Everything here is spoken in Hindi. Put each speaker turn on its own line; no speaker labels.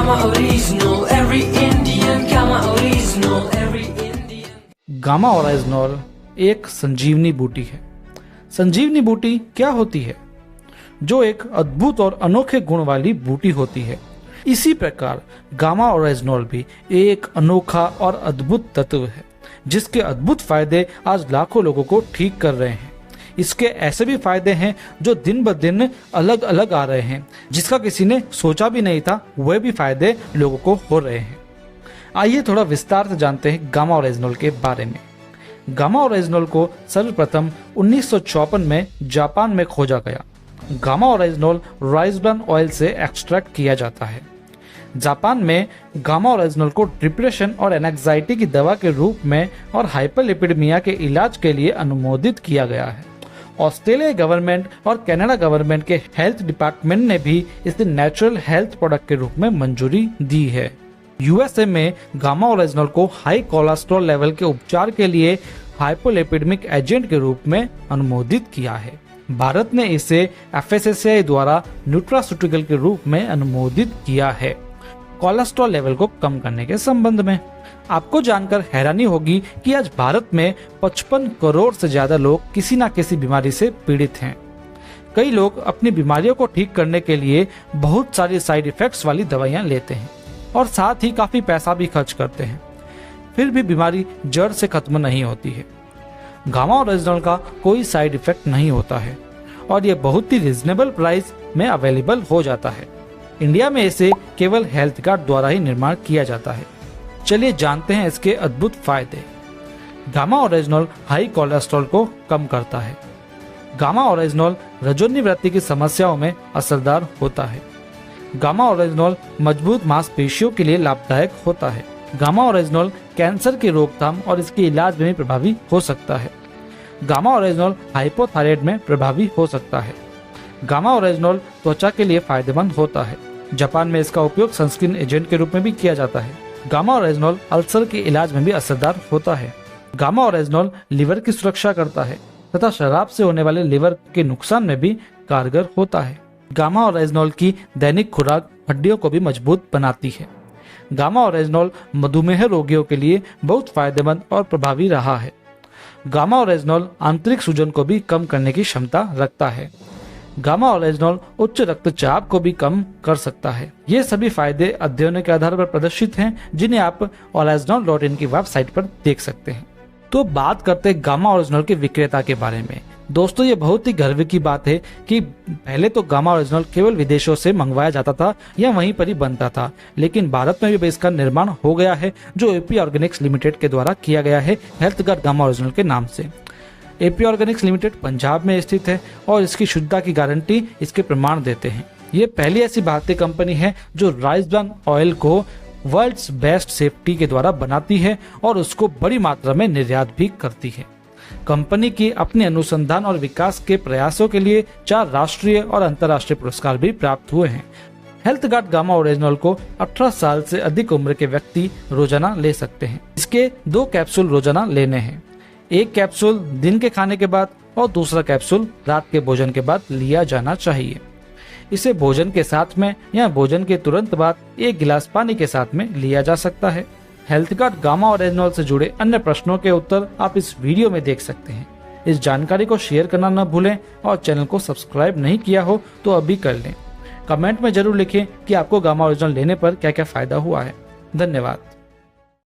Gamma Original, every Indian. Gamma Original, every Indian.
Gamma original एक संजीवनी बूटी है। संजीवनी बूटी क्या होती है? जो एक अद्भुत और अनोखे गुण वाली बूटी होती है। इसी प्रकार गामा ओरिजिनल भी एक अनोखा और अद्भुत तत्व है, जिसके अद्भुत फायदे आज लाखों लोगों को ठीक कर रहे हैं। इसके ऐसे भी फायदे हैं जो दिन ब दिन अलग अलग आ रहे हैं, जिसका किसी ने सोचा भी नहीं था, वह भी फायदे लोगों को हो रहे हैं। आइए थोड़ा विस्तार से जानते हैं गामा ओरिजिनल के बारे में। गामा ओरिजिनल को सर्वप्रथम 1954 में जापान में खोजा गया। Gamma original rice bran oil से एक्सट्रैक्ट किया जाता है। जापान में गामा ओरिजिनल को डिप्रेशन और एंजाइटी की दवा के रूप में और हाइपरलिपिडेमिया के इलाज के लिए अनुमोदित किया गया है। ऑस्ट्रेलिया गवर्नमेंट और कनाडा गवर्नमेंट के हेल्थ डिपार्टमेंट ने भी इसे नेचुरल हेल्थ प्रोडक्ट के रूप में मंजूरी दी है। यूएसए में गामा ओरिजिनल को हाई कोलेस्ट्रॉल लेवल के उपचार के लिए हाइपोलिपिडेमिक एजेंट के रूप में अनुमोदित किया है। भारत ने इसे एफएसएसआई द्वारा न्यूट्रास्यूटिकल के रूप में अनुमोदित किया है कोलेस्ट्रॉल लेवल को कम करने के संबंध में। आपको जानकर हैरानी होगी कि आज भारत में 55 करोड़ से ज्यादा लोग किसी न किसी बीमारी से पीड़ित हैं। कई लोग अपनी बीमारियों को ठीक करने के लिए बहुत सारी साइड इफेक्ट्स वाली दवाइयां लेते हैं और साथ ही काफी पैसा भी खर्च करते हैं, फिर भी बीमारी जड़ से खत्म नहीं होती है। गामा ओरिजिनल का कोई साइड इफेक्ट नहीं होता है और ये बहुत ही रिजनेबल प्राइस में अवेलेबल हो जाता है। इंडिया में इसे केवल हेल्थ कार्ड द्वारा ही निर्माण किया जाता है। चलिए जानते हैं इसके अद्भुत फायदे। गामा ओरिजिनल हाई कोलेस्ट्रॉल को कम करता है। गामा ओरिजिनल रजोनिवृत्ति की समस्याओं में असरदार होता है। गामा ओरिजिनल मजबूत मांसपेशियों के लिए लाभदायक होता है। गामा ओरिजिनल कैंसर की रोकथाम और इसके इलाज में भी प्रभावी हो सकता है। गामा ओरिजिनल हाइपोथायराइड में प्रभावी हो सकता है। गामा ओरिजिनल त्वचा के लिए फायदेमंद होता है। जापान में इसका उपयोग सनस्क्रीन एजेंट के रूप में भी किया जाता है। गामा ओरिजिनल अल्सर के इलाज में भी असरदार होता है। गामा ओरिजिनल लिवर की सुरक्षा करता है तथा शराब से होने वाले लिवर के नुकसान में भी कारगर होता है। गामा ओरिजिनल की दैनिक खुराक हड्डियों को भी मजबूत बनाती है। गामा ओरिजिनल मधुमेह रोगियों के लिए बहुत फायदेमंद और प्रभावी रहा है। गामा ओरिजिनल आंतरिक सूजन को भी कम करने की क्षमता रखता है। गामा ओरिजिनल उच्च रक्तचाप को भी कम कर सकता है। ये सभी फायदे अध्ययनों के आधार पर प्रदर्शित हैं, जिन्हें आप original.in की वेबसाइट पर देख सकते हैं। तो बात करते हैं गामा ओरिजिनल के विक्रेता के बारे में। दोस्तों, ये बहुत ही गर्व की बात है कि पहले तो गामा ओरिजिनल केवल विदेशों से मंगवाया जाता था या वहीं पर ही बनता था, लेकिन भारत में भी इसका निर्माण हो गया है, जो एपी ऑर्गेनिक्स लिमिटेड के द्वारा किया गया है हेल्थ गार्ड गामा ओरिजिनल के नाम से। एपी ऑर्गेनिक्स लिमिटेड पंजाब में स्थित है और इसकी शुद्धता की गारंटी इसके प्रमाण देते हैं। ये पहली ऐसी भारतीय कंपनी है जो राइस ब्रान ऑयल को वर्ल्ड्स बेस्ट सेफ्टी के द्वारा बनाती है और उसको बड़ी मात्रा में निर्यात भी करती है। कंपनी की अपने अनुसंधान और विकास के प्रयासों के लिए 4 राष्ट्रीय और अंतर्राष्ट्रीय पुरस्कार भी प्राप्त हुए हैं। हेल्थ गार्ड गामा ओरिजिनल को 18 साल से अधिक उम्र के व्यक्ति रोजाना ले सकते हैं। इसके 2 कैप्सूल रोजाना लेने हैं। एक कैप्सूल दिन के खाने के बाद और दूसरा कैप्सूल रात के भोजन के बाद लिया जाना चाहिए। इसे भोजन के साथ में या भोजन के तुरंत बाद 1 गिलास पानी के साथ में लिया जा सकता है। हेल्थ गार्ड गामा ओरिजिनल से जुड़े अन्य प्रश्नों के उत्तर आप इस वीडियो में देख सकते हैं। इस जानकारी को शेयर करना न भूलें और चैनल को सब्सक्राइब नहीं किया हो तो अभी कर लें। कमेंट में जरूर लिखें कि आपको गामा ओरिजिनल लेने पर क्या क्या फायदा हुआ है। धन्यवाद।